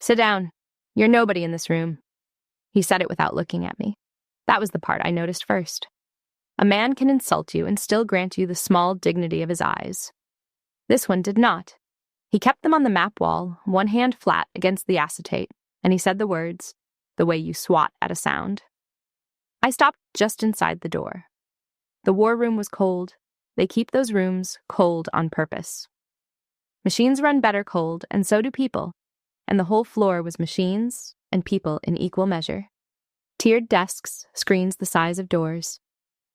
Sit down. You're nobody in this room. He said it without looking at me. That was the part I noticed first. A man can insult you and still grant you the small dignity of his eyes. This one did not. He kept them on the map wall, one hand flat against the acetate, and he said the words, the way you swat at a sound. I stopped just inside the door. The war room was cold. They keep those rooms cold on purpose. Machines run better cold, and so do people, and the whole floor was machines and people in equal measure. Tiered desks, screens the size of doors.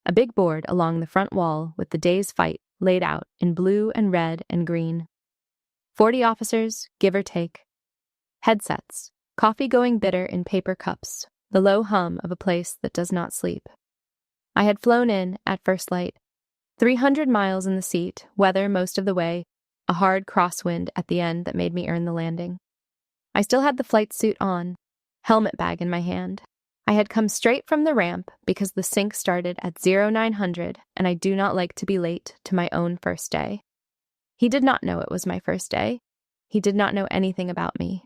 A big board along the front wall with the day's fight laid out in blue and red and green. 40 officers, give or take. Headsets, coffee going bitter in paper cups, the low hum of a place that does not sleep. I had flown in at first light. 300 miles in the seat, weather most of the way, a hard crosswind at the end that made me earn the landing. I still had the flight suit on, helmet bag in my hand. I had come straight from the ramp because the sync started at 0900 and I do not like to be late to my own first day. He did not know it was my first day. He did not know anything about me.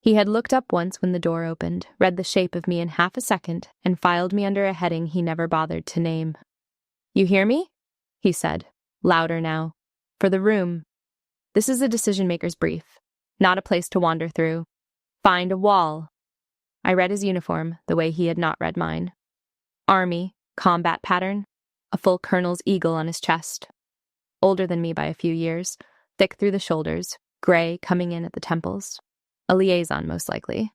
He had looked up once when the door opened, read the shape of me in half a second, and filed me under a heading he never bothered to name. "You hear me?" he said, louder now. "For the room. This is a decision-maker's brief, not a place to wander through. Find a wall." I read his uniform the way he had not read mine. Army, combat pattern, a full colonel's eagle on his chest. Older than me by a few years, thick through the shoulders, gray coming in at the temples. A liaison, most likely.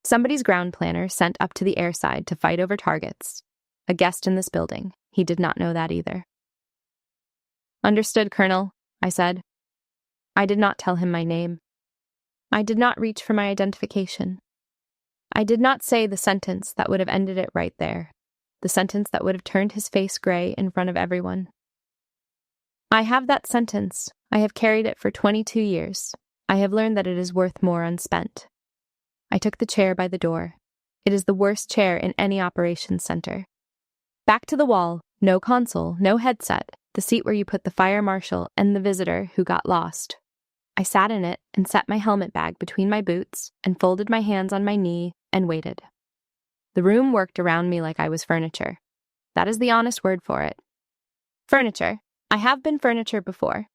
Somebody's ground planner sent up to the air side to fight over targets. A guest in this building. He did not know that either. "Understood, Colonel," I said. I did not tell him my name. I did not reach for my identification. I did not say the sentence that would have ended it right there, the sentence that would have turned his face gray in front of everyone. I have that sentence. I have carried it for 22 years. I have learned that it is worth more unspent. I took the chair by the door. It is the worst chair in any operations center. Back to the wall, no console, no headset, the seat where you put the fire marshal and the visitor who got lost. I sat in it and set my helmet bag between my boots and folded my hands on my knee and waited. The room worked around me like I was furniture. That is the honest word for it. Furniture. I have been furniture before.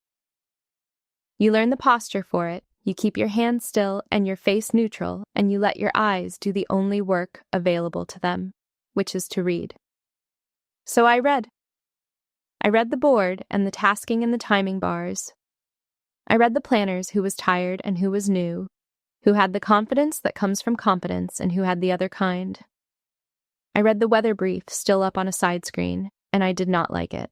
You learn the posture for it, you keep your hands still and your face neutral, and you let your eyes do the only work available to them, which is to read. So I read. I read the board and the tasking and the timing bars. I read the planners who was tired and who was new, who had the confidence that comes from competence and who had the other kind. I read the weather brief still up on a side screen, and I did not like it.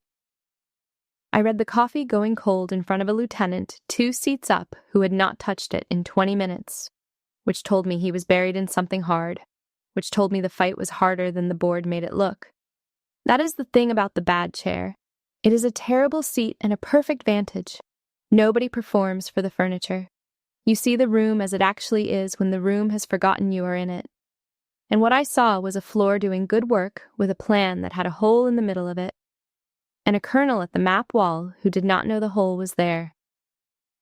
I read the coffee going cold in front of a lieutenant 2 seats up who had not touched it in 20 minutes, which told me he was buried in something hard, which told me the fight was harder than the board made it look. That is the thing about the bad chair. It is a terrible seat and a perfect vantage. Nobody performs for the furniture. You see the room as it actually is when the room has forgotten you are in it. And what I saw was a floor doing good work with a plan that had a hole in the middle of it, and a colonel at the map wall who did not know the hole was there.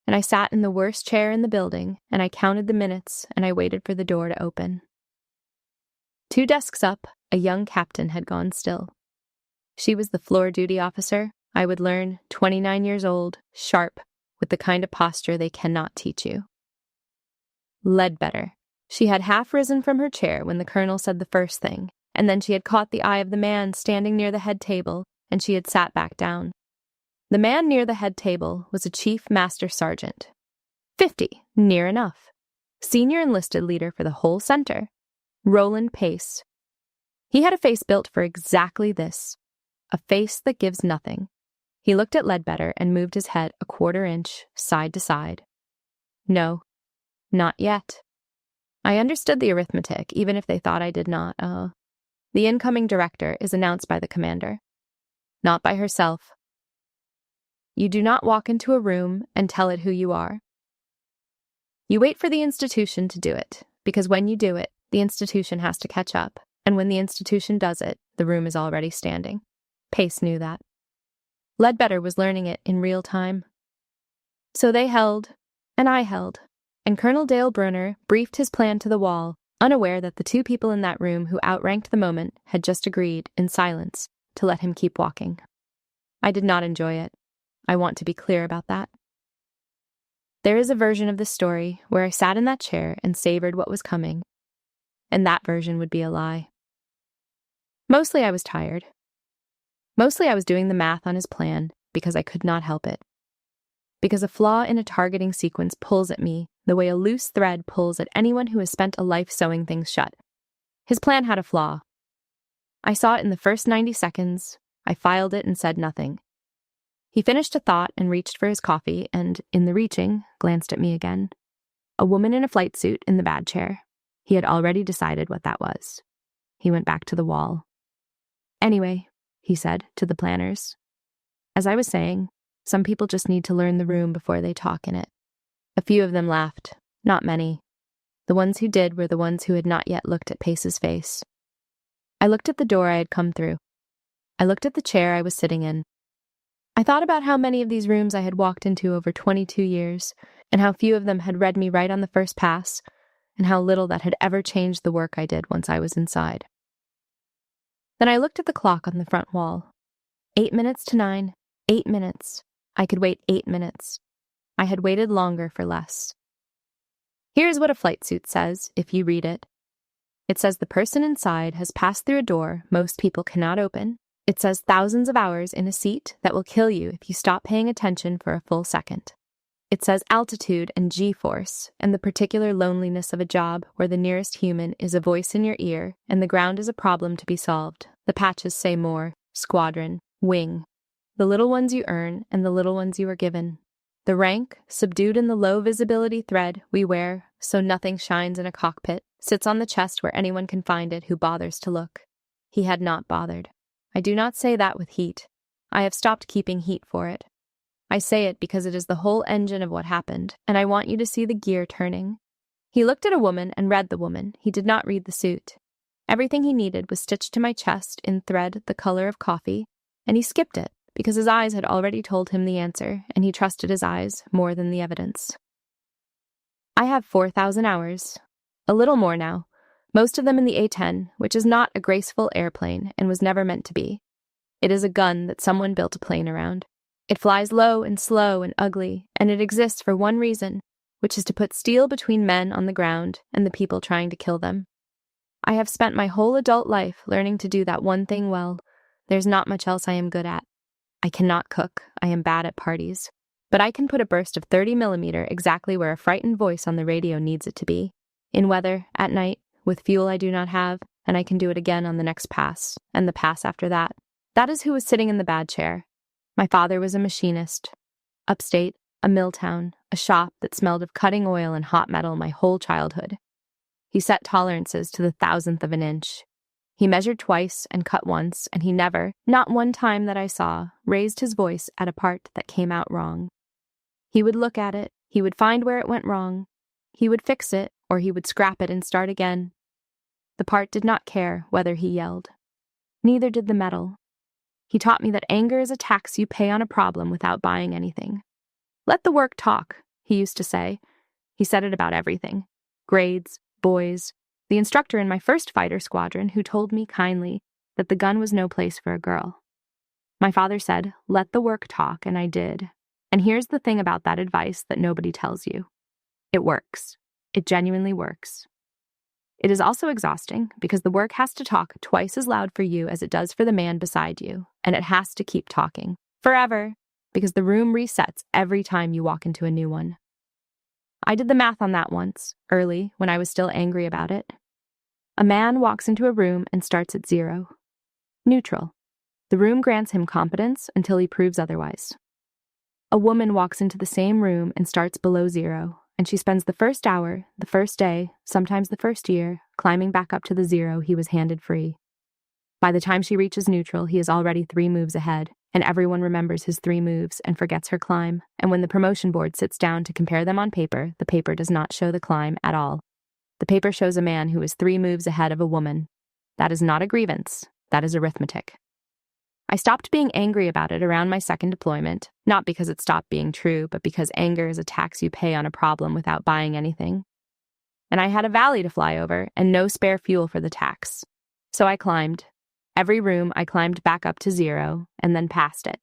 And I sat in the worst chair in the building, and I counted the minutes, and I waited for the door to open. 2 desks up, a young captain had gone still. She was the floor duty officer, I would learn, 29 years old, sharp, with the kind of posture they cannot teach you. Ledbetter. She had half risen from her chair when the colonel said the first thing, and then she had caught the eye of the man standing near the head table, and she had sat back down. The man near the head table was a chief master sergeant. 50, near enough. Senior enlisted leader for the whole center. Roland Pace. He had a face built for exactly this. A face that gives nothing. He looked at Ledbetter and moved his head a 1/4 inch, side to side. No, not yet. I understood the arithmetic, even if they thought I did not. The incoming director is announced by the commander. Not by herself. You do not walk into a room and tell it who you are. You wait for the institution to do it, because when you do it, the institution has to catch up, and when the institution does it, the room is already standing. Pace knew that. Ledbetter was learning it in real time. So they held, and I held, And Colonel Dale Brunner briefed his plan to the wall, unaware that the two people in that room who outranked the moment had just agreed, in silence, to let him keep walking. I did not enjoy it. I want to be clear about that. There is a version of this story where I sat in that chair and savored what was coming, and that version would be a lie. Mostly I was tired. Mostly I was doing the math on his plan because I could not help it. Because a flaw in a targeting sequence pulls at me the way a loose thread pulls at anyone who has spent a life sewing things shut. His plan had a flaw. I saw it in the first 90 seconds. I filed it and said nothing. He finished a thought and reached for his coffee and, in the reaching, glanced at me again. A woman in a flight suit in the bad chair. He had already decided what that was. He went back to the wall. Anyway, he said to the planners. As I was saying, some people just need to learn the room before they talk in it. A few of them laughed, not many. The ones who did were the ones who had not yet looked at Pace's face. I looked at the door I had come through. I looked at the chair I was sitting in. I thought about how many of these rooms I had walked into over 22 years, and how few of them had read me right on the first pass, and how little that had ever changed the work I did once I was inside. Then I looked at the clock on the front wall. 8 minutes to 9, 8 minutes. I could wait 8 minutes. I had waited longer for less. Here's what a flight suit says, if you read it. It says the person inside has passed through a door most people cannot open. It says thousands of hours in a seat that will kill you if you stop paying attention for a full second. It says altitude and G-force, and the particular loneliness of a job where the nearest human is a voice in your ear and the ground is a problem to be solved. The patches say more, squadron, wing. The little ones you earn and the little ones you are given. The rank, subdued in the low visibility thread we wear so nothing shines in a cockpit, sits on the chest where anyone can find it who bothers to look. He had not bothered. I do not say that with heat. I have stopped keeping heat for it. I say it because it is the whole engine of what happened, and I want you to see the gear turning. He looked at a woman and read the woman. He did not read the suit. Everything he needed was stitched to my chest in thread the color of coffee, and he skipped it because his eyes had already told him the answer, and he trusted his eyes more than the evidence. I have 4,000 hours. A little more now. Most of them in the A-10, which is not a graceful airplane and was never meant to be. It is a gun that someone built a plane around. It flies low and slow and ugly, and it exists for one reason, which is to put steel between men on the ground and the people trying to kill them. I have spent my whole adult life learning to do that one thing well. There's not much else I am good at. I cannot cook. I am bad at parties. But I can put a burst of 30mm exactly where a frightened voice on the radio needs it to be. In weather, at night, with fuel I do not have, and I can do it again on the next pass, and the pass after that. That is who was sitting in the bad chair. My father was a machinist. Upstate, a mill town, a shop that smelled of cutting oil and hot metal my whole childhood. He set tolerances to the 1,000th of an inch. He measured twice and cut once, and he never, not one time that I saw, raised his voice at a part that came out wrong. He would look at it, he would find where it went wrong, he would fix it, or he would scrap it and start again. The part did not care whether he yelled. Neither did the metal. He taught me that anger is a tax you pay on a problem without buying anything. Let the work talk, he used to say. He said it about everything. Grades, boys, the instructor in my first fighter squadron who told me kindly that the gun was no place for a girl. My father said, let the work talk, and I did. And here's the thing about that advice that nobody tells you. It works. It genuinely works. It is also exhausting because the work has to talk twice as loud for you as it does for the man beside you, and it has to keep talking. Forever. Because the room resets every time you walk into a new one. I did the math on that once, early, when I was still angry about it. A man walks into a room and starts at 0. Neutral. The room grants him competence until he proves otherwise. A woman walks into the same room and starts below 0, and she spends the first hour, the first day, sometimes the first year, climbing back up to the 0 he was handed free. By the time she reaches neutral, he is already 3 moves ahead, and everyone remembers his 3 moves and forgets her climb, and when the promotion board sits down to compare them on paper, the paper does not show the climb at all. The paper shows a man who is 3 moves ahead of a woman. That is not a grievance. That is arithmetic. I stopped being angry about it around my second deployment, not because it stopped being true, but because anger is a tax you pay on a problem without buying anything. And I had a valley to fly over and no spare fuel for the tax. So I climbed. Every room I climbed back up to 0 and then past it.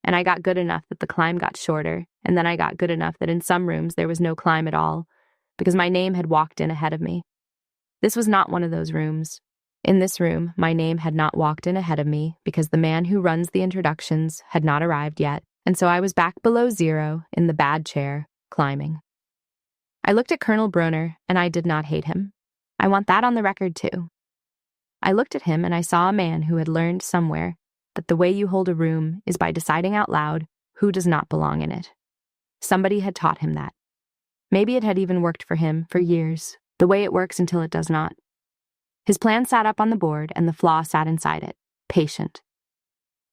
And I got good enough that the climb got shorter, and then I got good enough that in some rooms there was no climb at all, because my name had walked in ahead of me. This was not one of those rooms. In this room, my name had not walked in ahead of me because the man who runs the introductions had not arrived yet, and so I was back below 0 in the bad chair, climbing. I looked at Colonel Broner, and I did not hate him. I want that on the record, too. I looked at him, and I saw a man who had learned somewhere that the way you hold a room is by deciding out loud who does not belong in it. Somebody had taught him that. Maybe it had even worked for him for years, the way it works until it does not. His plan sat up on the board, and the flaw sat inside it, patient.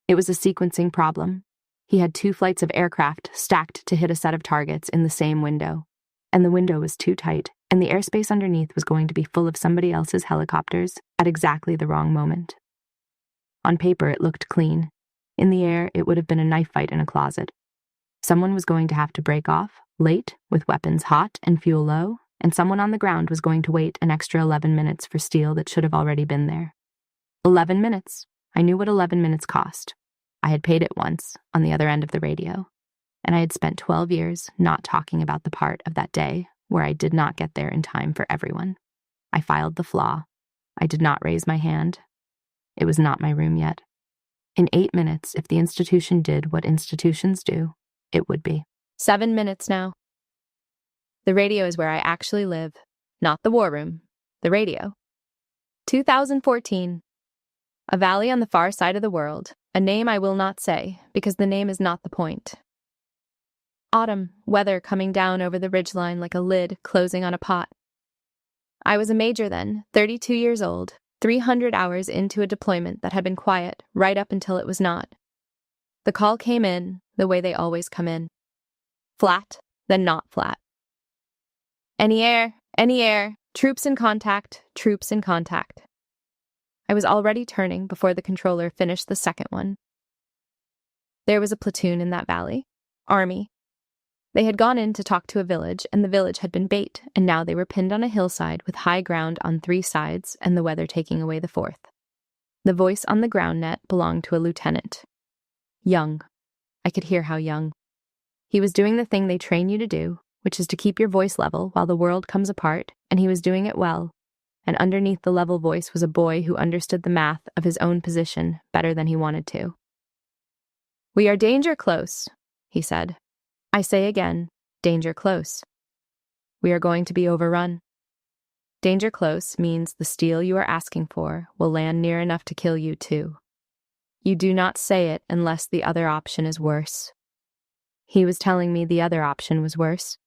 It was a sequencing problem. He had 2 flights of aircraft stacked to hit a set of targets in the same window, and the window was too tight, and the airspace underneath was going to be full of somebody else's helicopters at exactly the wrong moment. On paper, it looked clean. In the air, it would have been a knife fight in a closet. Someone was going to have to break off, late, with weapons hot and fuel low, and someone on the ground was going to wait an extra 11 minutes for steel that should have already been there. 11 minutes. I knew what 11 minutes cost. I had paid it once, on the other end of the radio, and I had spent 12 years not talking about the part of that day where I did not get there in time for everyone. I filed the flaw. I did not raise my hand. It was not my room yet. In 8 minutes, if the institution did what institutions do, it would be. 7 minutes now. The radio is where I actually live, not the war room, the radio. 2014. A valley on the far side of the world, a name I will not say, because the name is not the point. Autumn, weather coming down over the ridgeline like a lid closing on a pot. I was a major then, 32 years old, 300 hours into a deployment that had been quiet right up until it was not. The call came in the way they always come in. Flat, then not flat. Any air, troops in contact, troops in contact. I was already turning before the controller finished the second one. There was a platoon in that valley. Army. They had gone in to talk to a village, and the village had been bait, and now they were pinned on a hillside with high ground on 3 sides and the weather taking away the 4th. The voice on the ground net belonged to a lieutenant. Young. I could hear how young. He was doing the thing they train you to do, which is to keep your voice level while the world comes apart, and he was doing it well. And underneath the level voice was a boy who understood the math of his own position better than he wanted to. "We are danger close," he said. "I say again, danger close. We are going to be overrun. Danger close means the steel you are asking for will land near enough to kill you too. You do not say it unless the other option is worse." He was telling me the other option was worse.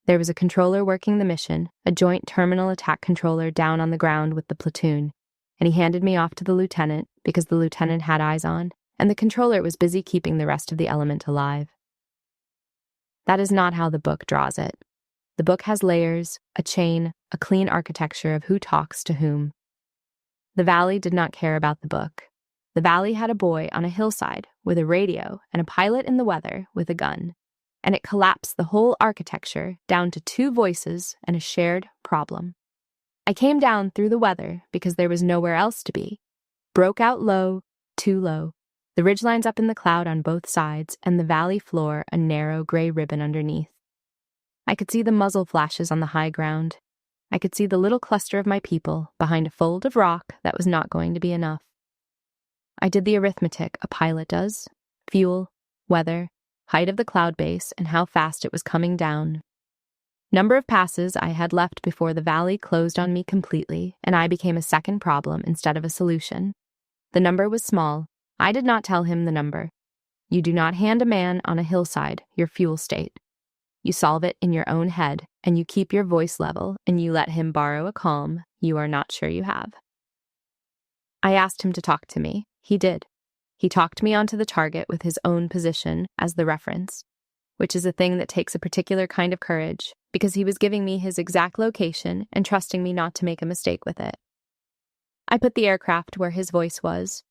There was a controller working the mission, a joint terminal attack controller down on the ground with the platoon, and he handed me off to the lieutenant because the lieutenant had eyes on, and the controller was busy keeping the rest of the element alive. That is not how the book draws it. The book has layers, a chain, a clean architecture of who talks to whom. The valley did not care about the book. The valley had a boy on a hillside with a radio and a pilot in the weather with a gun, and it collapsed the whole architecture down to 2 voices and a shared problem. I came down through the weather because there was nowhere else to be. Broke out low, too low. The ridgelines up in the cloud on both sides, and the valley floor a narrow gray ribbon underneath. I could see the muzzle flashes on the high ground. I could see the little cluster of my people behind a fold of rock that was not going to be enough. I did the arithmetic a pilot does: fuel, weather, height of the cloud base, and how fast it was coming down. Number of passes I had left before the valley closed on me completely, and I became a second problem instead of a solution. The number was small. I did not tell him the number. You do not hand a man on a hillside your fuel state. You solve it in your own head, and you keep your voice level, and you let him borrow a calm you are not sure you have. I asked him to talk to me. He did. He talked me onto the target with his own position as the reference, which is a thing that takes a particular kind of courage, because he was giving me his exact location and trusting me not to make a mistake with it. I put the aircraft where his voice was.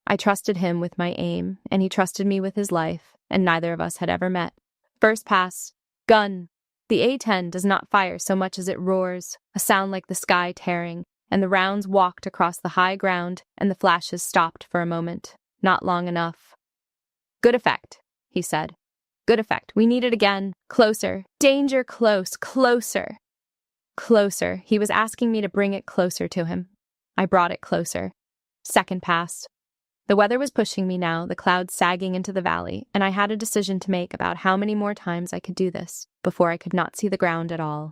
I trusted him with my aim, and he trusted me with his life, and neither of us had ever met. First pass. Gun. The A-10 does not fire so much as it roars, a sound like the sky tearing, and the rounds walked across the high ground, and the flashes stopped for a moment. Not long enough. Good effect, he said. Good effect. We need it again. Closer. Danger close. Closer. Closer. He was asking me to bring it closer to him. I brought it closer. Second pass. The weather was pushing me now, the clouds sagging into the valley, and I had a decision to make about how many more times I could do this before I could not see the ground at all.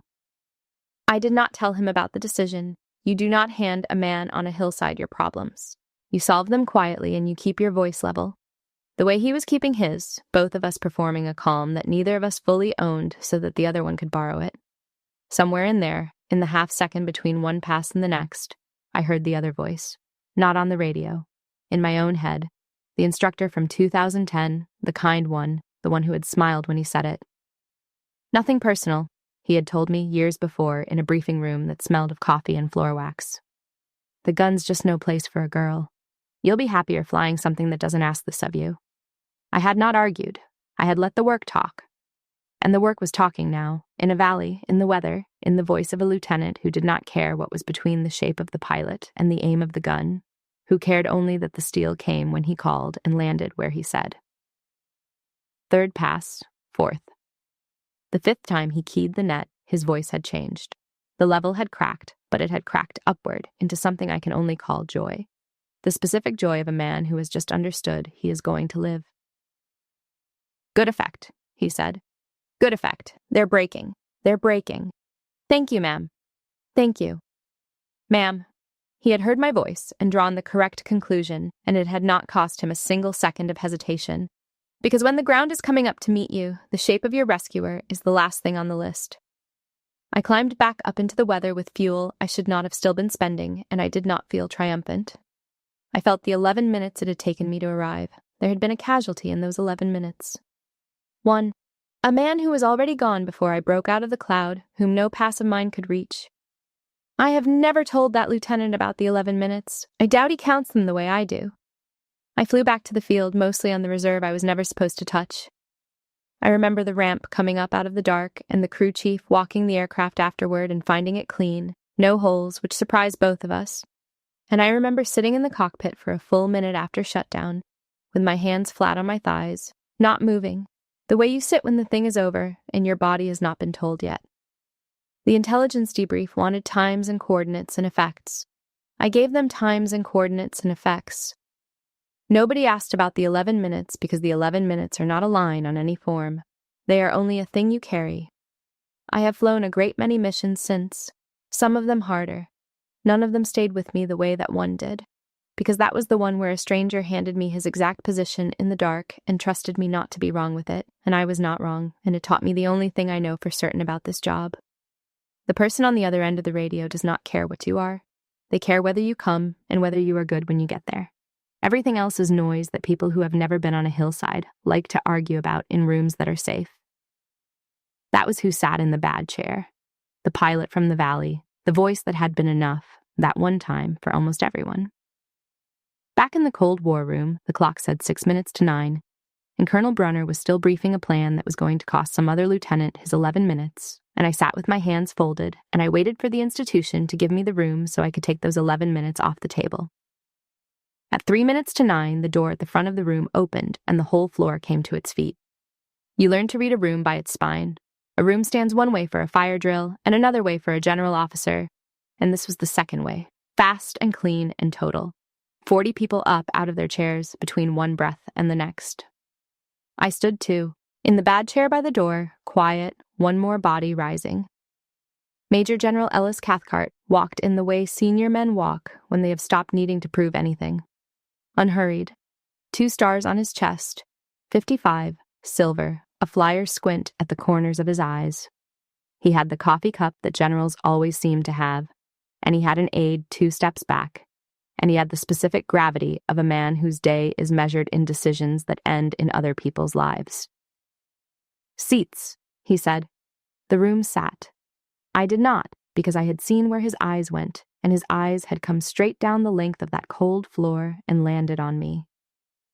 I did not tell him about the decision. You do not hand a man on a hillside your problems. You solve them quietly and you keep your voice level. The way he was keeping his, both of us performing a calm that neither of us fully owned so that the other one could borrow it. Somewhere in there, in the half second between one pass and the next, I heard the other voice. Not on the radio. In my own head. The instructor from 2010, the kind one, the one who had smiled when he said it. Nothing personal, he had told me years before in a briefing room that smelled of coffee and floor wax. The gun's just no place for a girl. You'll be happier flying something that doesn't ask this of you. I had not argued. I had let the work talk. And the work was talking now, in a valley, in the weather, in the voice of a lieutenant who did not care what was between the shape of the pilot and the aim of the gun, who cared only that the steel came when he called and landed where he said. Third pass, fourth. The fifth time he keyed the net, his voice had changed. The level had cracked, but it had cracked upward into something I can only call joy. The specific joy of a man who has just understood he is going to live. Good effect, he said. Good effect. They're breaking. They're breaking. Thank you, ma'am. Thank you. Ma'am. He had heard my voice and drawn the correct conclusion, and it had not cost him a single second of hesitation. Because when the ground is coming up to meet you, the shape of your rescuer is the last thing on the list. I climbed back up into the weather with fuel I should not have still been spending, and I did not feel triumphant. I felt the 11 minutes it had taken me to arrive. There had been a casualty in those 11 minutes. 1. A man who was already gone before I broke out of the cloud, whom no pass of mine could reach. I have never told that lieutenant about the 11 minutes. I doubt he counts them the way I do. I flew back to the field, mostly on the reserve I was never supposed to touch. I remember the ramp coming up out of the dark and the crew chief walking the aircraft afterward and finding it clean, no holes, which surprised both of us. And I remember sitting in the cockpit for a full minute after shutdown, with my hands flat on my thighs, not moving, the way you sit when the thing is over and your body has not been told yet. The intelligence debrief wanted times and coordinates and effects. I gave them times and coordinates and effects. Nobody asked about the 11 minutes because the 11 minutes are not a line on any form. They are only a thing you carry. I have flown a great many missions since, some of them harder. None of them stayed with me the way that one did, because that was the one where a stranger handed me his exact position in the dark and trusted me not to be wrong with it, and I was not wrong, and it taught me the only thing I know for certain about this job. The person on the other end of the radio does not care what you are. They care whether you come and whether you are good when you get there. Everything else is noise that people who have never been on a hillside like to argue about in rooms that are safe. That was who sat in the bad chair. The pilot from the valley, the voice that had been enough, that one time, for almost everyone. Back in the Cold War room, the clock said 6 minutes to 9, and Colonel Brunner was still briefing a plan that was going to cost some other lieutenant his 11 minutes, and I sat with my hands folded, and I waited for the institution to give me the room so I could take those 11 minutes off the table. At 3 minutes to 9, the door at the front of the room opened, and the whole floor came to its feet. You learn to read a room by its spine. A room stands one way for a fire drill, and another way for a general officer, and this was the second way, fast and clean and total. 40 people up out of their chairs between one breath and the next. I stood too, in the bad chair by the door, quiet, one more body rising. Major General Ellis Cathcart walked in the way senior men walk when they have stopped needing to prove anything. Unhurried. 2 stars on his chest, 55, silver, a flyer's squint at the corners of his eyes. He had the coffee cup that generals always seem to have, and he had an aide 2 steps back, and he had the specific gravity of a man whose day is measured in decisions that end in other people's lives. Seats, he said. The room sat. I did not, because I had seen where his eyes went, and his eyes had come straight down the length of that cold floor and landed on me.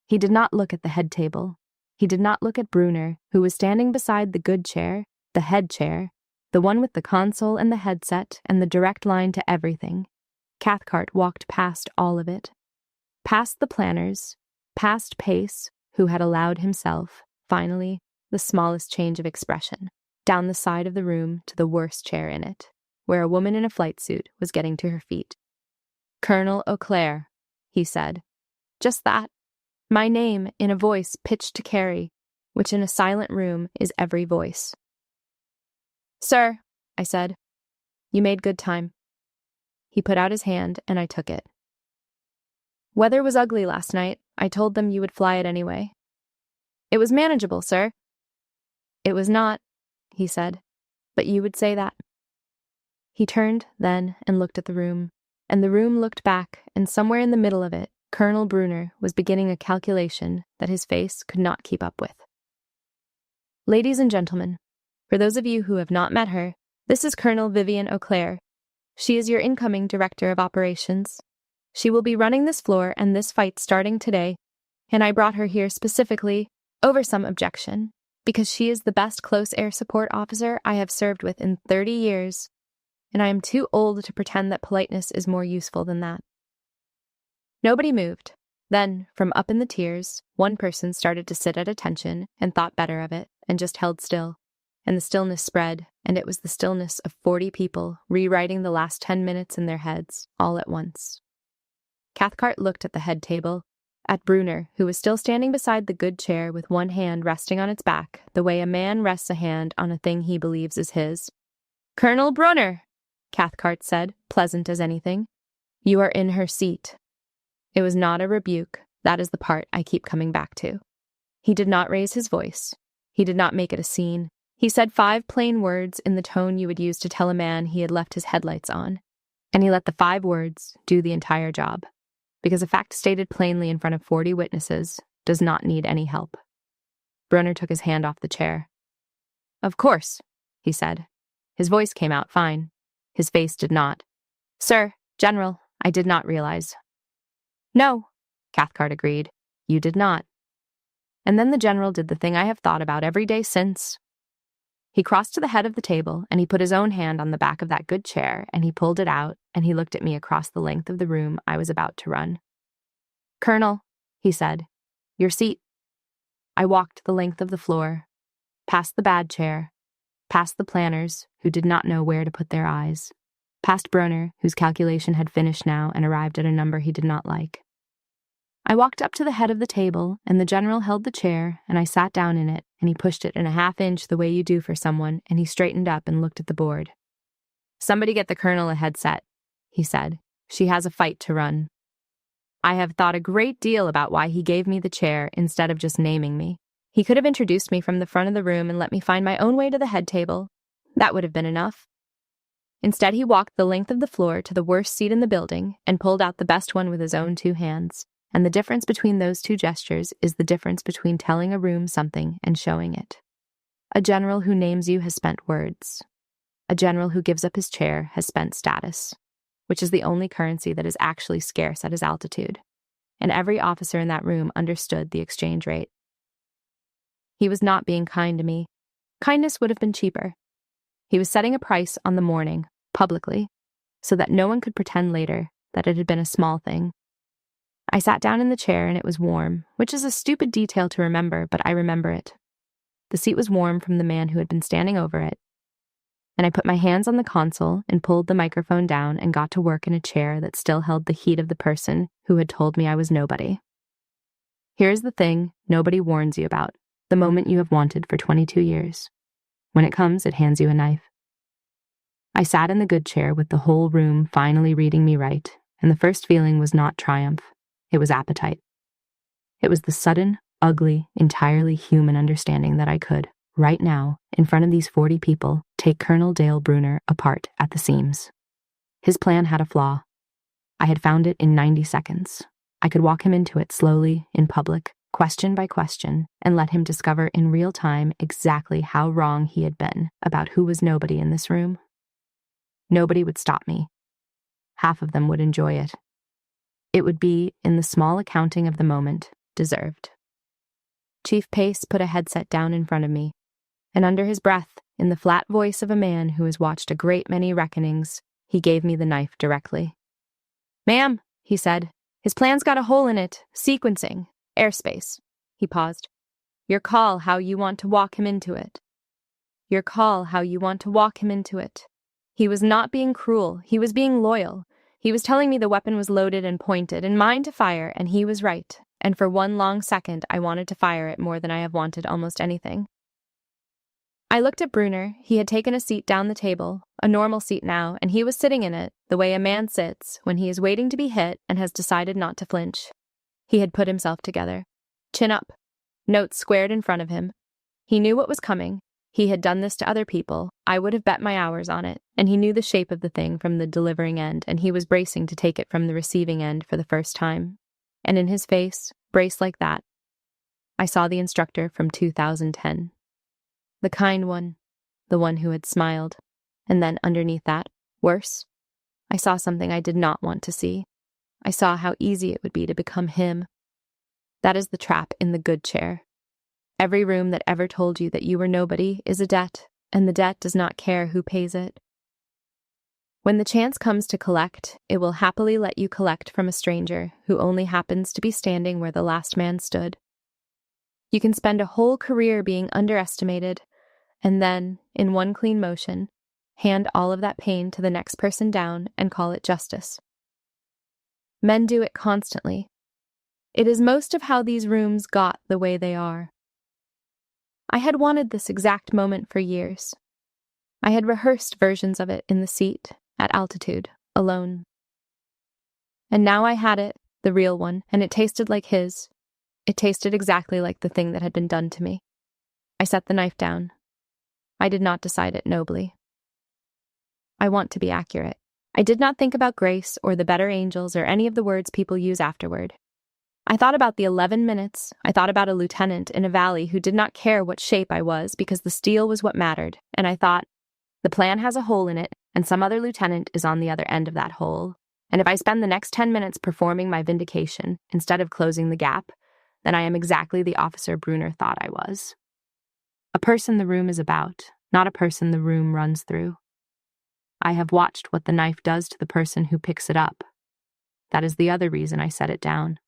He did not look at the head table. He did not look at Brunner, who was standing beside the good chair, the head chair, the one with the console and the headset and the direct line to everything. Cathcart walked past all of it. Past the planners, past Pace, who had allowed himself, finally, the smallest change of expression, down the side of the room to the worst chair in it, where a woman in a flight suit was getting to her feet. "Colonel Auclair," he said. Just that. My name in a voice pitched to carry, which in a silent room is every voice. "Sir," I said, "you made good time." He put out his hand, and I took it. "Weather was ugly last night. I told them you would fly it anyway." "It was manageable, sir." "It was not," he said, "but you would say that." He turned then and looked at the room, and the room looked back, and somewhere in the middle of it, Colonel Brunner was beginning a calculation that his face could not keep up with. "Ladies and gentlemen, for those of you who have not met her, this is Colonel Vivian Auclair. She is your incoming Director of Operations. She will be running this floor and this fight starting today, and I brought her here specifically, over some objection, because she is the best close air support officer I have served with in 30 years, and I am too old to pretend that politeness is more useful than that." Nobody moved. Then, from up in the tiers, one person started to sit at attention and thought better of it, and just held still. And the stillness spread, and it was the stillness of 40 people rewriting the last 10 minutes in their heads, all at once. Cathcart looked at the head table, at Brunner, who was still standing beside the good chair with one hand resting on its back, the way a man rests a hand on a thing he believes is his. "Colonel Brunner," Cathcart said, pleasant as anything, "you are in her seat." It was not a rebuke. That is the part I keep coming back to. He did not raise his voice. He did not make it a scene. He said 5 plain words in the tone you would use to tell a man he had left his headlights on. And he let the 5 words do the entire job. Because a fact stated plainly in front of 40 witnesses does not need any help. Brunner took his hand off the chair. "Of course," he said. His voice came out fine. His face did not. "Sir, General, I did not realize." "No," Cathcart agreed. "You did not." And then the general did the thing I have thought about every day since. He crossed to the head of the table, and he put his own hand on the back of that good chair, and he pulled it out, and he looked at me across the length of the room I was about to run. "Colonel," he said, "your seat." I walked the length of the floor, past the bad chair, past the planners, who did not know where to put their eyes, past Brunner, whose calculation had finished now and arrived at a number he did not like. I walked up to the head of the table, and the general held the chair, and I sat down in it, and he pushed it in a half-inch the way you do for someone, and he straightened up and looked at the board. "Somebody get the colonel a headset," he said. "She has a fight to run." I have thought a great deal about why he gave me the chair instead of just naming me. He could have introduced me from the front of the room and let me find my own way to the head table. That would have been enough. Instead, he walked the length of the floor to the worst seat in the building and pulled out the best one with his own 2 hands. And the difference between those 2 gestures is the difference between telling a room something and showing it. A general who names you has spent words. A general who gives up his chair has spent status, which is the only currency that is actually scarce at his altitude. And every officer in that room understood the exchange rate. He was not being kind to me. Kindness would have been cheaper. He was setting a price on the morning, publicly, so that no one could pretend later that it had been a small thing. I sat down in the chair and it was warm, which is a stupid detail to remember, but I remember it. The seat was warm from the man who had been standing over it. And I put my hands on the console and pulled the microphone down and got to work in a chair that still held the heat of the person who had told me I was nobody. Here's the thing nobody warns you about, the moment you have wanted for 22 years. When it comes, it hands you a knife. I sat in the good chair with the whole room finally reading me right, and the first feeling was not triumph. It was appetite. It was the sudden, ugly, entirely human understanding that I could, right now, in front of these 40 people, take Colonel Dale Brunner apart at the seams. His plan had a flaw. I had found it in 90 seconds. I could walk him into it slowly, in public, question by question, and let him discover in real time exactly how wrong he had been about who was nobody in this room. Nobody would stop me. half of them would enjoy it. It would be, in the small accounting of the moment, deserved. Chief Pace put a headset down in front of me, and under his breath, in the flat voice of a man who has watched a great many reckonings, he gave me the knife directly. "Ma'am," he said, "his plan's got a hole in it. Sequencing. Airspace." He paused. "Your call how you want to walk him into it. Your call how you want to walk him into it." He was not being cruel. He was being loyal. He was telling me the weapon was loaded and pointed and mine to fire, and he was right. And for one long second, I wanted to fire it more than I have wanted almost anything. I looked at Brunner. He had taken a seat down the table, a normal seat now, and he was sitting in it, the way a man sits when he is waiting to be hit and has decided not to flinch. He had put himself together. Chin up. Notes squared in front of him. He knew what was coming. He had done this to other people. I would have bet my hours on it, and he knew the shape of the thing from the delivering end, and he was bracing to take it from the receiving end for the first time. And in his face, braced like that, I saw the instructor from 2010. The kind one, the one who had smiled. And then underneath that, worse, I saw something I did not want to see. I saw how easy it would be to become him. That is the trap in the good chair. Every room that ever told you that you were nobody is a debt, and the debt does not care who pays it. When the chance comes to collect, it will happily let you collect from a stranger who only happens to be standing where the last man stood. You can spend a whole career being underestimated, and then, in one clean motion, hand all of that pain to the next person down and call it justice. Men do it constantly. It is most of how these rooms got the way they are. I had wanted this exact moment for years. I had rehearsed versions of it in the seat, at altitude, alone. And now I had it, the real one, and it tasted like his. It tasted exactly like the thing that had been done to me. I set the knife down. I did not decide it nobly. I want to be accurate. I did not think about grace or the better angels or any of the words people use afterward. I thought about the 11 minutes. I thought about a lieutenant in a valley who did not care what shape I was because the steel was what mattered, and I thought, the plan has a hole in it, and some other lieutenant is on the other end of that hole, and if I spend the next 10 minutes performing my vindication instead of closing the gap, then I am exactly the officer Brunner thought I was. A person the room is about, not a person the room runs through. I have watched what the knife does to the person who picks it up. That is the other reason I set it down.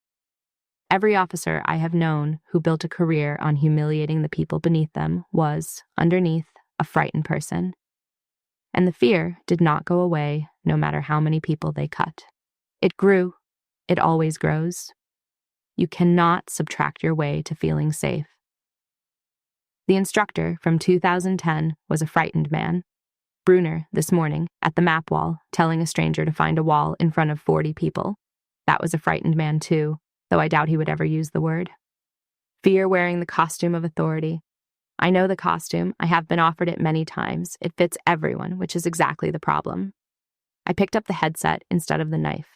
Every officer I have known who built a career on humiliating the people beneath them was, underneath, a frightened person. And the fear did not go away no matter how many people they cut. It grew. It always grows. You cannot subtract your way to feeling safe. The instructor from 2010 was a frightened man. Brunner, this morning, at the map wall, telling a stranger to find a wall in front of 40 people. That was a frightened man too, though I doubt he would ever use the word. Fear wearing the costume of authority. I know the costume. I have been offered it many times. It fits everyone, which is exactly the problem. I picked up the headset instead of the knife.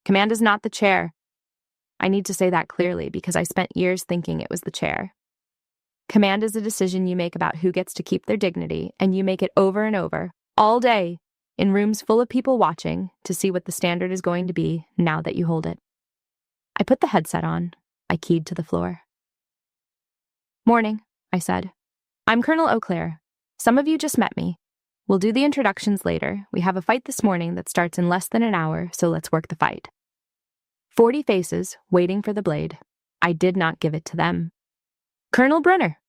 Command is not the chair. I need to say that clearly because I spent years thinking it was the chair. Command is a decision you make about who gets to keep their dignity, and you make it over and over, all day, in rooms full of people watching to see what the standard is going to be now that you hold it. I put the headset on. I keyed to the floor. Morning, I said. I'm Colonel Auclair. Some of you just met me. We'll do the introductions later. We have a fight this morning that starts in less than an hour, so let's work the fight. 40 faces waiting for the blade. I did not give it to them. Colonel Brunner.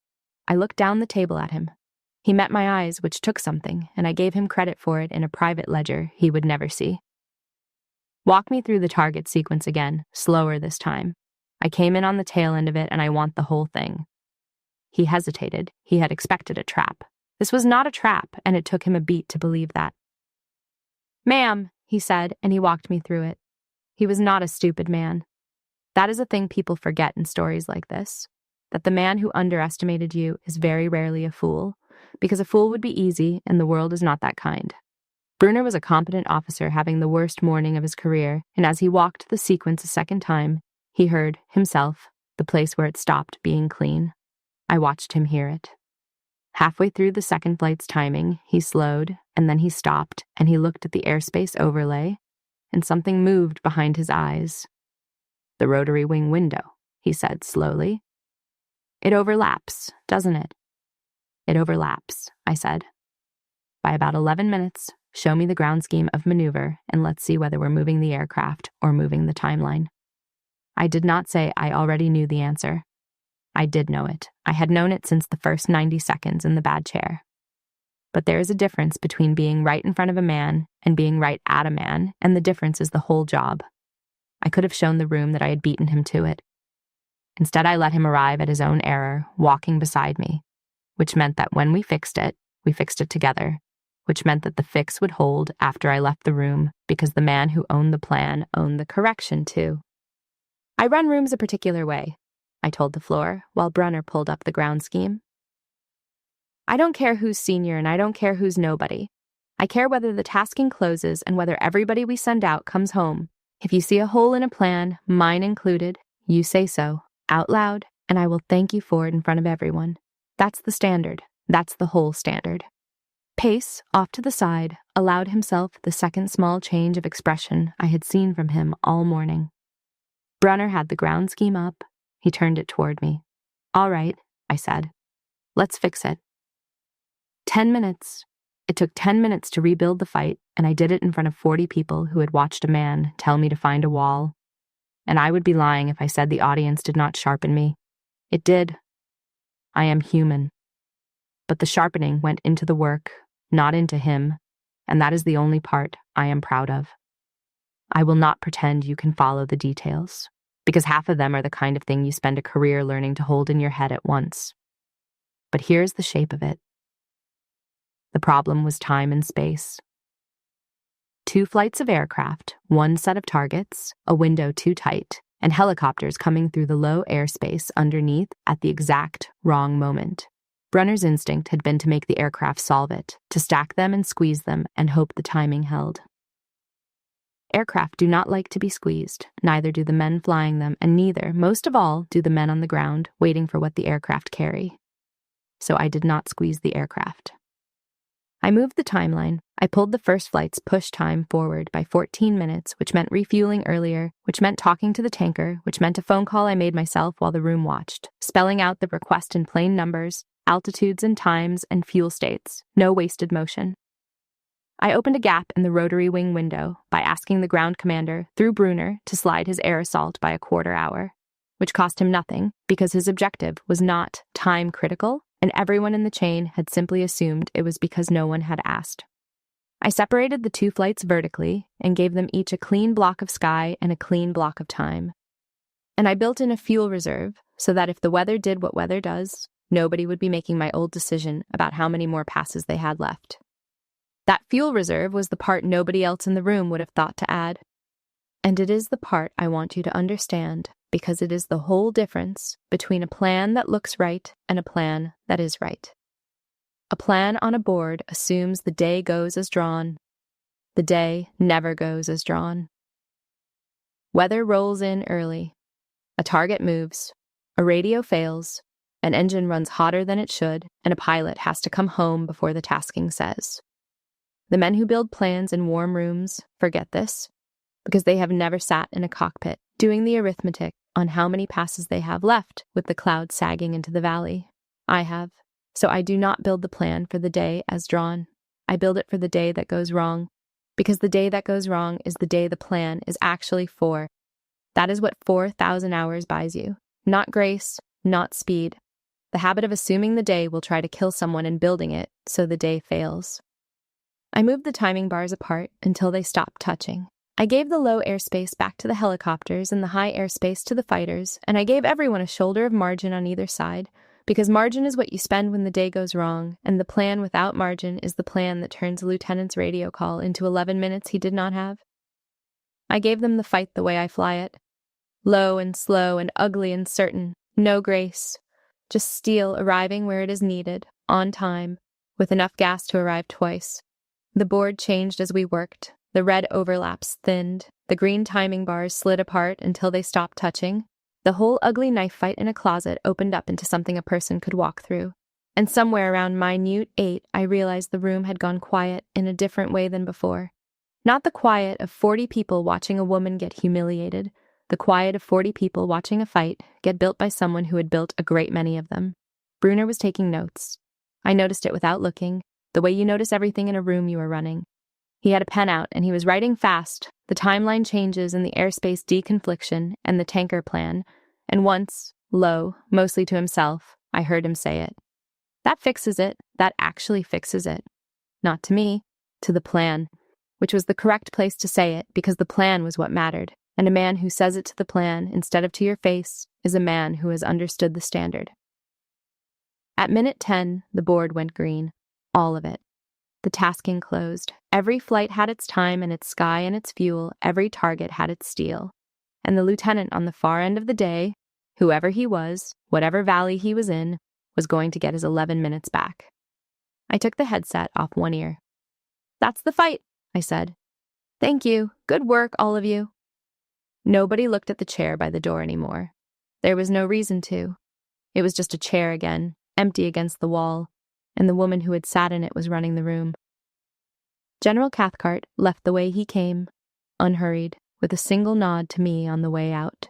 I looked down the table at him. He met my eyes, which took something, and I gave him credit for it in a private ledger he would never see. Walk me through the target sequence again, slower this time. I came in on the tail end of it, and I want the whole thing. He hesitated. He had expected a trap. This was not a trap, and it took him a beat to believe that. Ma'am, he said, and he walked me through it. He was not a stupid man. That is a thing people forget in stories like this, that the man who underestimated you is very rarely a fool, because a fool would be easy, and the world is not that kind. Brunner was a competent officer having the worst morning of his career, and as he walked the sequence a second time, he heard, himself, the place where it stopped being clean. I watched him hear it. Halfway through the second flight's timing, he slowed, and then he stopped, and he looked at the airspace overlay, and something moved behind his eyes. "The rotary wing window," he said slowly. "It overlaps, doesn't it?" "It overlaps," I said. "By about 11 minutes, show me the ground scheme of maneuver, and let's see whether we're moving the aircraft or moving the timeline." I did not say I already knew the answer. I did know it. I had known it since the first 90 seconds in the bad chair. But there is a difference between being right in front of a man and being right at a man, and the difference is the whole job. I could have shown the room that I had beaten him to it. Instead, I let him arrive at his own error, walking beside me, which meant that when we fixed it together, which meant that the fix would hold after I left the room because the man who owned the plan owned the correction too. "I run rooms a particular way," I told the floor, while Brunner pulled up the ground scheme. "I don't care who's senior and I don't care who's nobody. I care whether the tasking closes and whether everybody we send out comes home. If you see a hole in a plan, mine included, you say so, out loud, and I will thank you for it in front of everyone. That's the standard. That's the whole standard." Pace, off to the side, allowed himself the second small change of expression I had seen from him all morning. Brunner had the ground scheme up. He turned it toward me. "All right," I said. "Let's fix it." 10 minutes. It took 10 minutes to rebuild the fight, and I did it in front of 40 people who had watched a man tell me to find a wall. And I would be lying if I said the audience did not sharpen me. It did. I am human. But the sharpening went into the work, not into him, and that is the only part I am proud of. I will not pretend you can follow the details, because half of them are the kind of thing you spend a career learning to hold in your head at once. But here's the shape of it. The problem was time and space. 2 flights of aircraft, 1 set of targets, a window too tight, and helicopters coming through the low airspace underneath at the exact wrong moment. Brunner's instinct had been to make the aircraft solve it, to stack them and squeeze them and hope the timing held. Aircraft do not like to be squeezed, neither do the men flying them, and neither, most of all, do the men on the ground waiting for what the aircraft carry. So I did not squeeze the aircraft. I moved the timeline. I pulled the first flight's push time forward by 14 minutes, which meant refueling earlier, which meant talking to the tanker, which meant a phone call I made myself while the room watched, spelling out the request in plain numbers, altitudes and times and fuel states, no wasted motion. I opened a gap in the rotary wing window by asking the ground commander, through Brunner, to slide his air assault by a quarter hour, which cost him nothing because his objective was not time critical, and everyone in the chain had simply assumed it was because no one had asked. I separated the 2 flights vertically and gave them each a clean block of sky and a clean block of time. And I built in a fuel reserve so that if the weather did what weather does, nobody would be making my old decision about how many more passes they had left. That fuel reserve was the part nobody else in the room would have thought to add. And it is the part I want you to understand, because it is the whole difference between a plan that looks right and a plan that is right. A plan on a board assumes the day goes as drawn. The day never goes as drawn. Weather rolls in early. A target moves. A radio fails. An engine runs hotter than it should, and a pilot has to come home before the tasking says. The men who build plans in warm rooms forget this, because they have never sat in a cockpit doing the arithmetic on how many passes they have left with the clouds sagging into the valley. I have. So I do not build the plan for the day as drawn. I build it for the day that goes wrong, because the day that goes wrong is the day the plan is actually for. That is what 4,000 hours buys you. Not grace, not speed. The habit of assuming the day will try to kill someone in building it, so the day fails. I moved the timing bars apart until they stopped touching. I gave the low airspace back to the helicopters and the high airspace to the fighters, and I gave everyone a shoulder of margin on either side, because margin is what you spend when the day goes wrong, and the plan without margin is the plan that turns a lieutenant's radio call into 11 minutes he did not have. I gave them the fight the way I fly it. Low and slow and ugly and certain, no grace. Just steel arriving where it is needed, on time, with enough gas to arrive twice. The board changed as we worked. The red overlaps thinned. The green timing bars slid apart until they stopped touching. The whole ugly knife fight in a closet opened up into something a person could walk through. And somewhere around minute 8, I realized the room had gone quiet in a different way than before. Not the quiet of 40 people watching a woman get humiliated, the quiet of 40 people watching a fight get built by someone who had built a great many of them. Brunner was taking notes. I noticed it without looking, the way you notice everything in a room you are running. He had a pen out, and he was writing fast, the timeline changes and the airspace deconfliction and the tanker plan, and once, low, mostly to himself, I heard him say it. That fixes it. That actually fixes it. Not to me, to the plan, which was the correct place to say it because the plan was what mattered, and a man who says it to the plan instead of to your face is a man who has understood the standard. At minute 10, the board went green. All of it. The tasking closed. Every flight had its time and its sky and its fuel. Every target had its steel. And the lieutenant on the far end of the day, whoever he was, whatever valley he was in, was going to get his 11 minutes back. I took the headset off one ear. "That's the fight," I said. "Thank you. Good work, all of you." Nobody looked at the chair by the door anymore. There was no reason to. It was just a chair again, empty against the wall, and the woman who had sat in it was running the room. General Cathcart left the way he came, unhurried, with a single nod to me on the way out,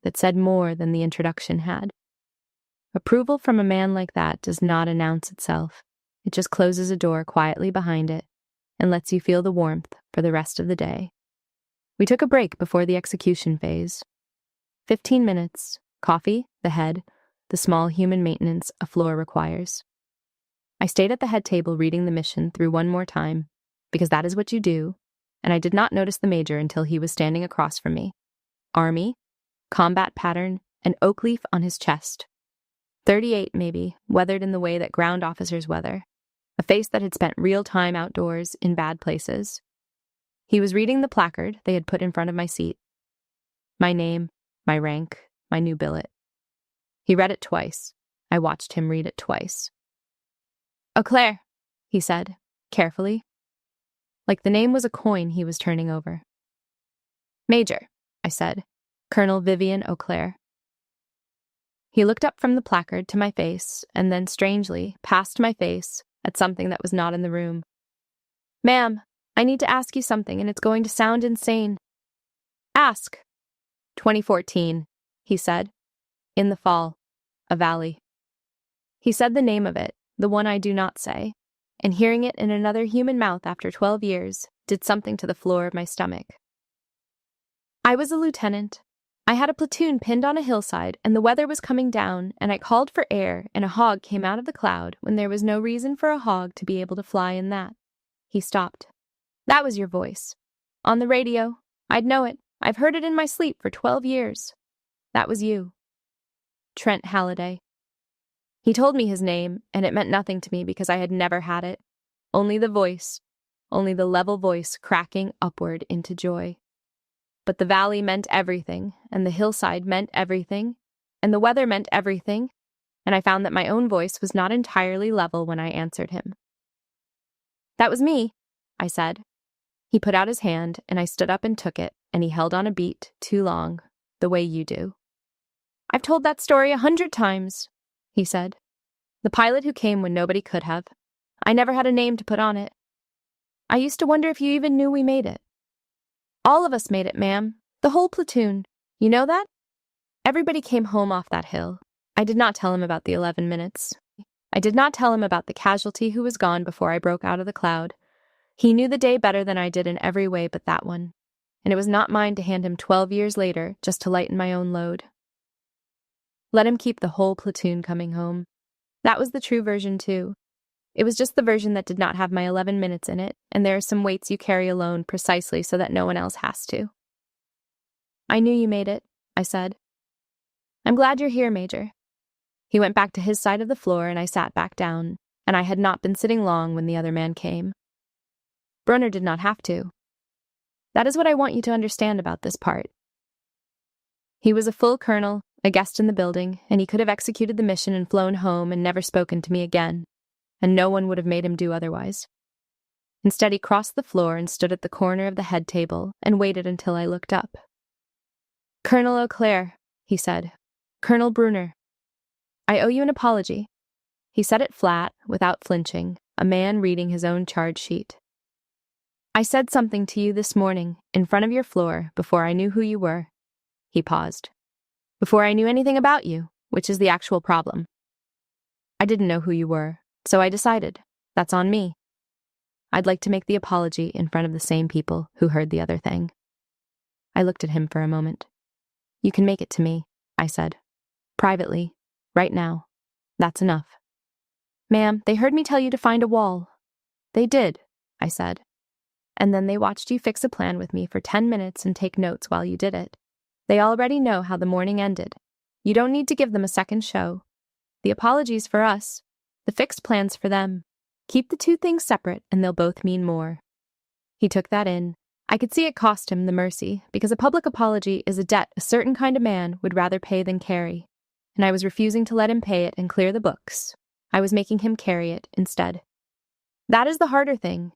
that said more than the introduction had. Approval from a man like that does not announce itself. It just closes a door quietly behind it and lets you feel the warmth for the rest of the day. We took a break before the execution phase. 15 minutes, coffee, the head, the small human maintenance a floor requires. I stayed at the head table reading the mission through one more time, because that is what you do, and I did not notice the major until he was standing across from me. Army, combat pattern, an oak leaf on his chest. 38, maybe, weathered in the way that ground officers weather. A face that had spent real time outdoors in bad places. He was reading the placard they had put in front of my seat. My name, my rank, my new billet. He read it twice. I watched him read it twice. "Eau Claire," he said, carefully, like the name was a coin he was turning over. "Major," I said, "Colonel Vivian Eau Claire." He looked up from the placard to my face, and then, strangely, past my face, at something that was not in the room. "Ma'am, I need to ask you something, and it's going to sound insane." "Ask." 2014, he said. In the fall. A valley. He said the name of it, the one I do not say, and hearing it in another human mouth after 12 years did something to the floor of my stomach. I was a lieutenant. I had a platoon pinned on a hillside, and the weather was coming down, and I called for air, and a hog came out of the cloud when there was no reason for a hog to be able to fly in that. He stopped. "That was your voice. On the radio. I'd know it. I've heard it in my sleep for 12 years. That was you. Trent Halliday." He told me his name, and it meant nothing to me because I had never had it. Only the voice, only the level voice cracking upward into joy. But the valley meant everything, and the hillside meant everything, and the weather meant everything, and I found that my own voice was not entirely level when I answered him. "That was me," I said. He put out his hand, and I stood up and took it, and he held on a beat too long, the way you do. "I've told that story 100 times, he said. "The pilot who came when nobody could have. I never had a name to put on it. I used to wonder if you even knew we made it. All of us made it, ma'am. The whole platoon. You know that? Everybody came home off that hill. I did not tell him about the 11 minutes. I did not tell him about the casualty who was gone before I broke out of the cloud. He knew the day better than I did in every way but that one, and it was not mine to hand him 12 years later just to lighten my own load. Let him keep the whole platoon coming home. That was the true version, too. It was just the version that did not have my 11 minutes in it, and there are some weights you carry alone precisely so that no one else has to. "I knew you made it," I said. "I'm glad you're here, Major." He went back to his side of the floor, and I sat back down, and I had not been sitting long when the other man came. Brunner did not have to. That is what I want you to understand about this part. He was a full colonel, a guest in the building, and he could have executed the mission and flown home and never spoken to me again, and no one would have made him do otherwise. Instead, he crossed the floor and stood at the corner of the head table and waited until I looked up. "Colonel Eau Claire," he said. "Colonel Brunner. I owe you an apology. He said it flat, without flinching, a man reading his own charge sheet. I said something to you this morning, in front of your floor, before I knew who you were. He paused. Before I knew anything about you, which is the actual problem. I didn't know who you were, so I decided, that's on me. I'd like to make the apology in front of the same people who heard the other thing. I looked at him for a moment. You can make it to me, I said. Privately, right now. That's enough. Ma'am, they heard me tell you to find a wall. They did, I said. And then they watched you fix a plan with me for 10 minutes and take notes while you did it. They already know how the morning ended. You don't need to give them a second show. The apology's for us. The fixed plan's for them. Keep the two things separate and they'll both mean more. He took that in. I could see it cost him the mercy, because a public apology is a debt a certain kind of man would rather pay than carry. And I was refusing to let him pay it and clear the books. I was making him carry it instead. That is the harder thing.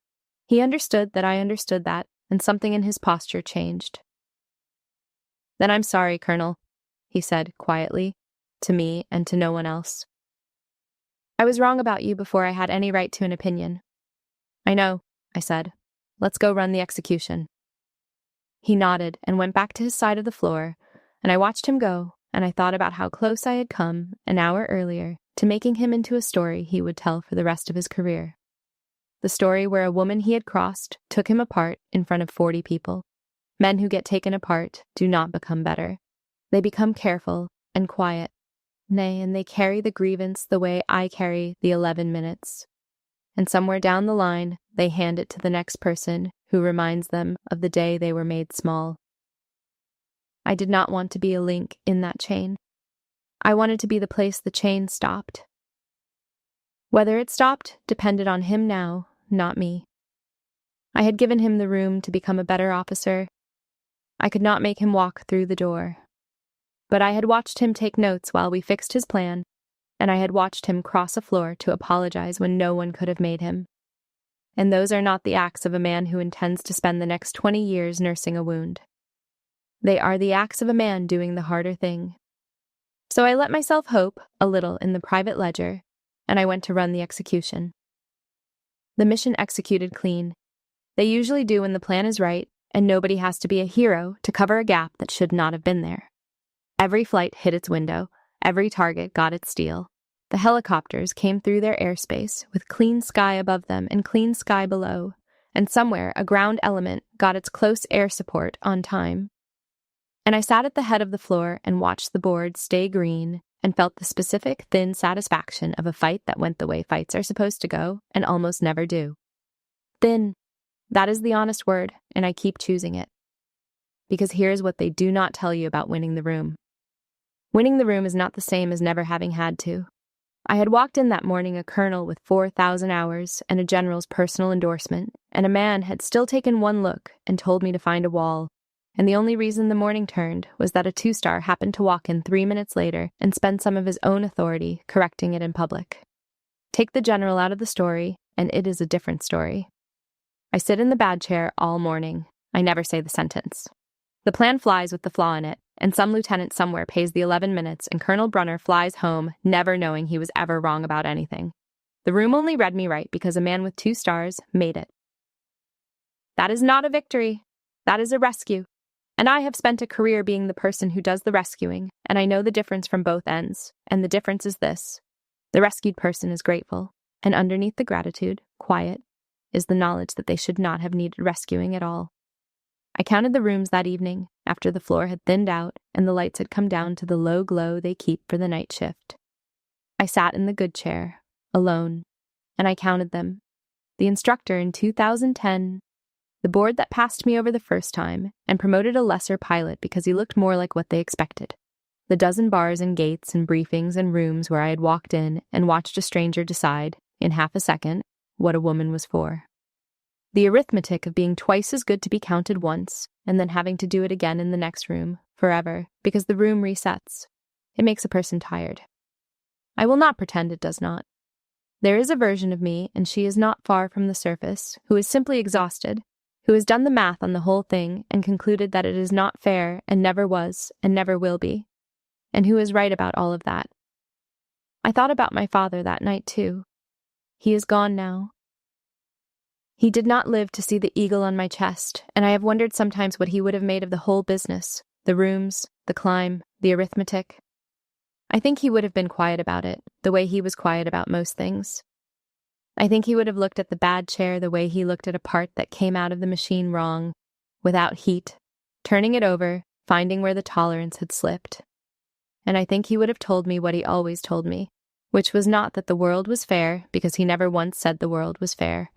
He understood that I understood that, and something in his posture changed. Then I'm sorry, Colonel, he said quietly, to me and to no one else. I was wrong about you before I had any right to an opinion. I know, I said. Let's go run the execution. He nodded and went back to his side of the floor, and I watched him go, and I thought about how close I had come, an hour earlier, to making him into a story he would tell for the rest of his career. The story where a woman he had crossed took him apart in front of 40 people. Men who get taken apart do not become better. They become careful and quiet. Nay, and they carry the grievance the way I carry the 11 minutes. And somewhere down the line, they hand it to the next person who reminds them of the day they were made small. I did not want to be a link in that chain. I wanted to be the place the chain stopped. Whether it stopped depended on him now, not me. I had given him the room to become a better officer. I could not make him walk through the door. But I had watched him take notes while we fixed his plan, and I had watched him cross a floor to apologize when no one could have made him. And those are not the acts of a man who intends to spend the next 20 years nursing a wound. They are the acts of a man doing the harder thing. So I let myself hope a little in the private ledger, and I went to run the execution. The mission executed clean. They usually do when the plan is right, and nobody has to be a hero to cover a gap that should not have been there. Every flight hit its window. Every target got its steel. The helicopters came through their airspace with clean sky above them and clean sky below, and somewhere a ground element got its close air support on time. And I sat at the head of the floor and watched the board stay green and felt the specific, thin satisfaction of a fight that went the way fights are supposed to go and almost never do. Thin. That is the honest word, and I keep choosing it. Because here's what they do not tell you about winning the room. Winning the room is not the same as never having had to. I had walked in that morning a colonel with 4,000 hours and a general's personal endorsement, and a man had still taken one look and told me to find a wall. And the only reason the morning turned was that a 2-star happened to walk in 3 minutes later and spend some of his own authority correcting it in public. Take the general out of the story, and it is a different story. I sit in the bad chair all morning. I never say the sentence. The plan flies with the flaw in it, and some lieutenant somewhere pays the 11 minutes, and Colonel Brunner flies home, never knowing he was ever wrong about anything. The room only read me right because a man with 2 stars made it. That is not a victory. That is a rescue. And I have spent a career being the person who does the rescuing, and I know the difference from both ends, and the difference is this. The rescued person is grateful, and underneath the gratitude, quiet, is the knowledge that they should not have needed rescuing at all. I counted the rooms that evening, after the floor had thinned out and the lights had come down to the low glow they keep for the night shift. I sat in the good chair, alone, and I counted them. The instructor in 2010, the board that passed me over the first time and promoted a lesser pilot because he looked more like what they expected. The dozen bars and gates and briefings and rooms where I had walked in and watched a stranger decide, in half a second, what a woman was for. The arithmetic of being twice as good to be counted once, and then having to do it again in the next room, forever, because the room resets. It makes a person tired. I will not pretend it does not. There is a version of me, and she is not far from the surface, who is simply exhausted, who has done the math on the whole thing and concluded that it is not fair and never was and never will be, and who is right about all of that. I thought about my father that night too. He is gone now. He did not live to see the eagle on my chest, and I have wondered sometimes what he would have made of the whole business, the rooms, the climb, the arithmetic. I think he would have been quiet about it, the way he was quiet about most things. I think he would have looked at the bad chair the way he looked at a part that came out of the machine wrong, without heat, turning it over, finding where the tolerance had slipped. And I think he would have told me what he always told me, which was not that the world was fair, because he never once said the world was fair.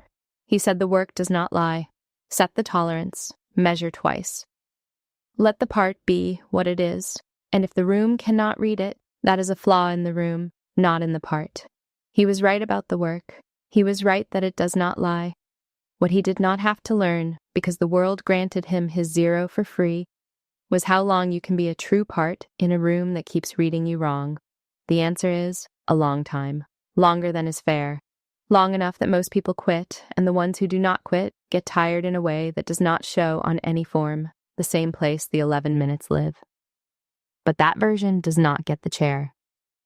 He said the work does not lie. Set the tolerance. Measure twice. Let the part be what it is, and if the room cannot read it, that is a flaw in the room, not in the part. He was right about the work. He was right that it does not lie. What he did not have to learn, because the world granted him his 0 for free, was how long you can be a true part in a room that keeps reading you wrong. The answer is a long time. Longer than is fair. Long enough that most people quit, and the ones who do not quit get tired in a way that does not show on any form, the same place the 11 minutes live. But that version does not get the chair.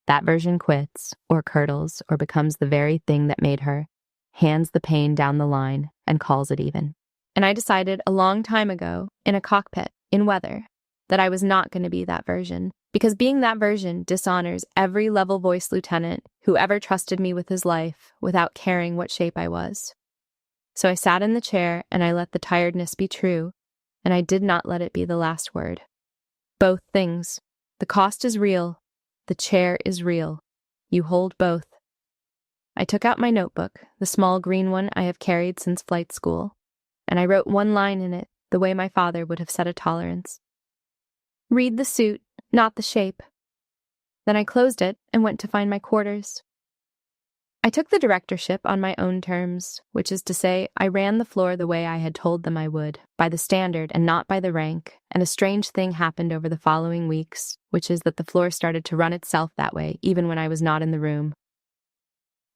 That version quits, or curdles, or becomes the very thing that made her, hands the pain down the line, and calls it even. And I decided a long time ago, in a cockpit, in weather, that I was not going to be that version, because being that version dishonors every level voice lieutenant who ever trusted me with his life without caring what shape I was. So I sat in the chair and I let the tiredness be true, and I did not let it be the last word. Both things. The cost is real. The chair is real. You hold both. I took out my notebook, the small green one I have carried since flight school, and I wrote one line in it, the way my father would have set a tolerance. Read the suit, not the shape. Then I closed it and went to find my quarters. I took the directorship on my own terms, which is to say, I ran the floor the way I had told them I would, by the standard and not by the rank, and a strange thing happened over the following weeks, which is that the floor started to run itself that way, even when I was not in the room.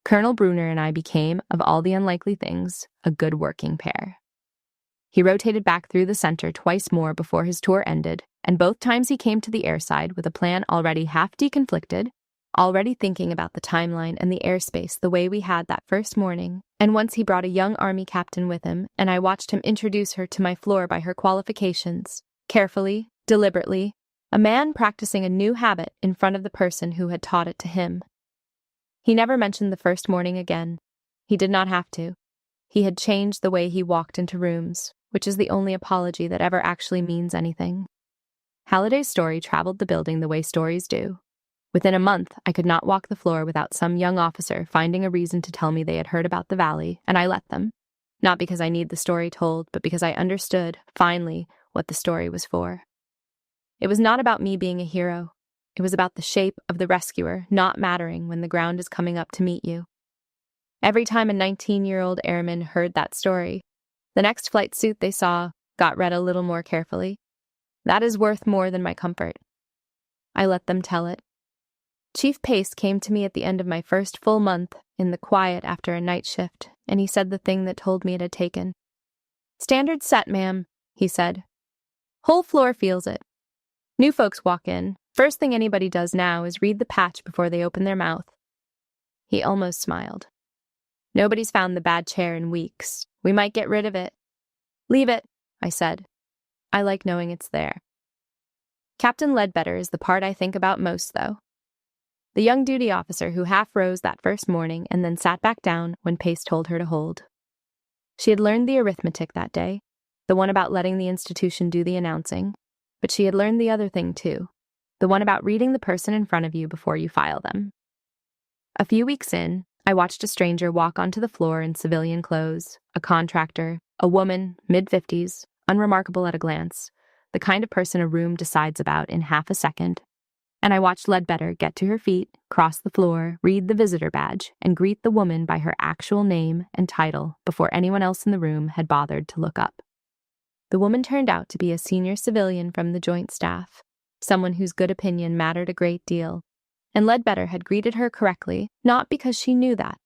Colonel Bruner and I became, of all the unlikely things, a good working pair. He rotated back through the center twice more before his tour ended, and both times he came to the airside with a plan already half deconflicted, already thinking about the timeline and the airspace the way we had that first morning, and once he brought a young army captain with him, and I watched him introduce her to my floor by her qualifications, carefully, deliberately, a man practicing a new habit in front of the person who had taught it to him. He never mentioned the first morning again. He did not have to. He had changed the way he walked into rooms, which is the only apology that ever actually means anything. Halliday's story traveled the building the way stories do. Within a month, I could not walk the floor without some young officer finding a reason to tell me they had heard about the valley, and I let them. Not because I need the story told, but because I understood, finally, what the story was for. It was not about me being a hero. It was about the shape of the rescuer not mattering when the ground is coming up to meet you. Every time a 19-year-old airman heard that story, the next flight suit they saw got read a little more carefully. That is worth more than my comfort. I let them tell it. Chief Pace came to me at the end of my first full month in the quiet after a night shift, and he said the thing that told me it had taken. "Standard set, ma'am," he said. "Whole floor feels it. New folks walk in. First thing anybody does now is read the patch before they open their mouth." He almost smiled. "Nobody's found the bad chair in weeks. We might get rid of it." "Leave it," I said. "I like knowing it's there." Captain Ledbetter is the part I think about most, though. The young duty officer who half rose that first morning and then sat back down when Pace told her to hold. She had learned the arithmetic that day, the one about letting the institution do the announcing, but she had learned the other thing too, the one about reading the person in front of you before you file them. A few weeks in, I watched a stranger walk onto the floor in civilian clothes, a contractor, a woman, mid-50s, unremarkable at a glance, the kind of person a room decides about in half a second. And I watched Ledbetter get to her feet, cross the floor, read the visitor badge, and greet the woman by her actual name and title before anyone else in the room had bothered to look up. The woman turned out to be a senior civilian from the Joint Staff, someone whose good opinion mattered a great deal, and Ledbetter had greeted her correctly, not because she knew that,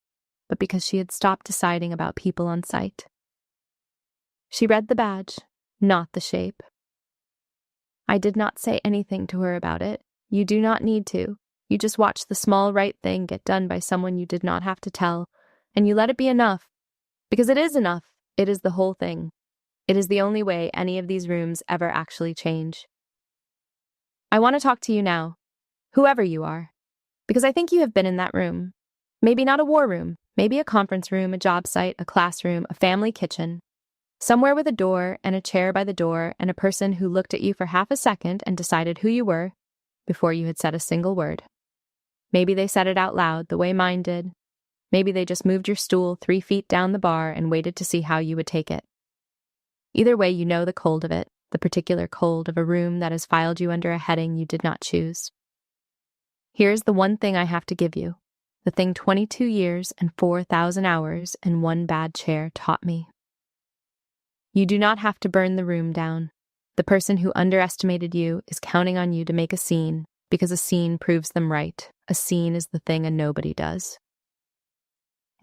but because she had stopped deciding about people on sight. She read the badge, not the shape. I did not say anything to her about it. You do not need to. You just watch the small right thing get done by someone you did not have to tell, and you let it be enough. Because it is enough. It is the whole thing. It is the only way any of these rooms ever actually change. I want to talk to you now, whoever you are, because I think you have been in that room. Maybe not a war room, maybe a conference room, a job site, a classroom, a family kitchen. Somewhere with a door and a chair by the door and a person who looked at you for half a second and decided who you were before you had said a single word. Maybe they said it out loud the way mine did. Maybe they just moved your stool 3 feet down the bar and waited to see how you would take it. Either way, you know the cold of it, the particular cold of a room that has filed you under a heading you did not choose. Here's the one thing I have to give you, the thing 22 years and 4,000 hours and 1 bad chair taught me. You do not have to burn the room down. The person who underestimated you is counting on you to make a scene, because a scene proves them right. A scene is the thing a nobody does.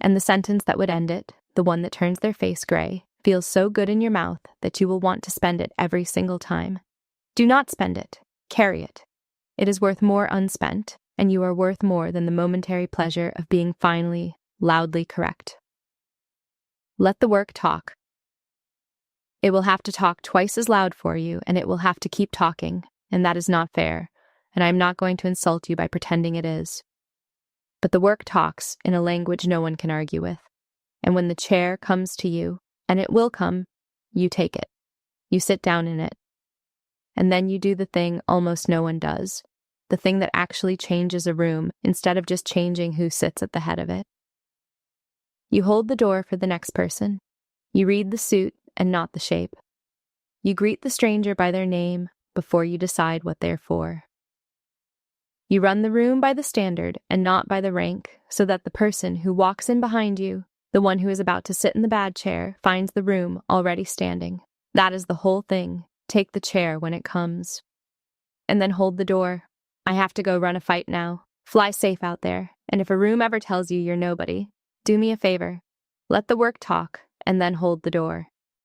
And the sentence that would end it, the one that turns their face gray, feels so good in your mouth that you will want to spend it every single time. Do not spend it. Carry it. It is worth more unspent, and you are worth more than the momentary pleasure of being finally, loudly correct. Let the work talk. It will have to talk twice as loud for you, and it will have to keep talking, and that is not fair, and I am not going to insult you by pretending it is. But the work talks in a language no one can argue with, and when the chair comes to you, and it will come, you take it. You sit down in it. And then you do the thing almost no one does, the thing that actually changes a room instead of just changing who sits at the head of it. You hold the door for the next person. You read the suit and not the shape. You greet the stranger by their name before you decide what they're for. You run the room by the standard and not by the rank, so that the person who walks in behind you, the one who is about to sit in the bad chair, finds the room already standing. That is the whole thing. Take the chair when it comes. And then hold the door. I have to go run a fight now. Fly safe out there, and if a room ever tells you you're nobody, do me a favor. Let the work talk, and then hold the door.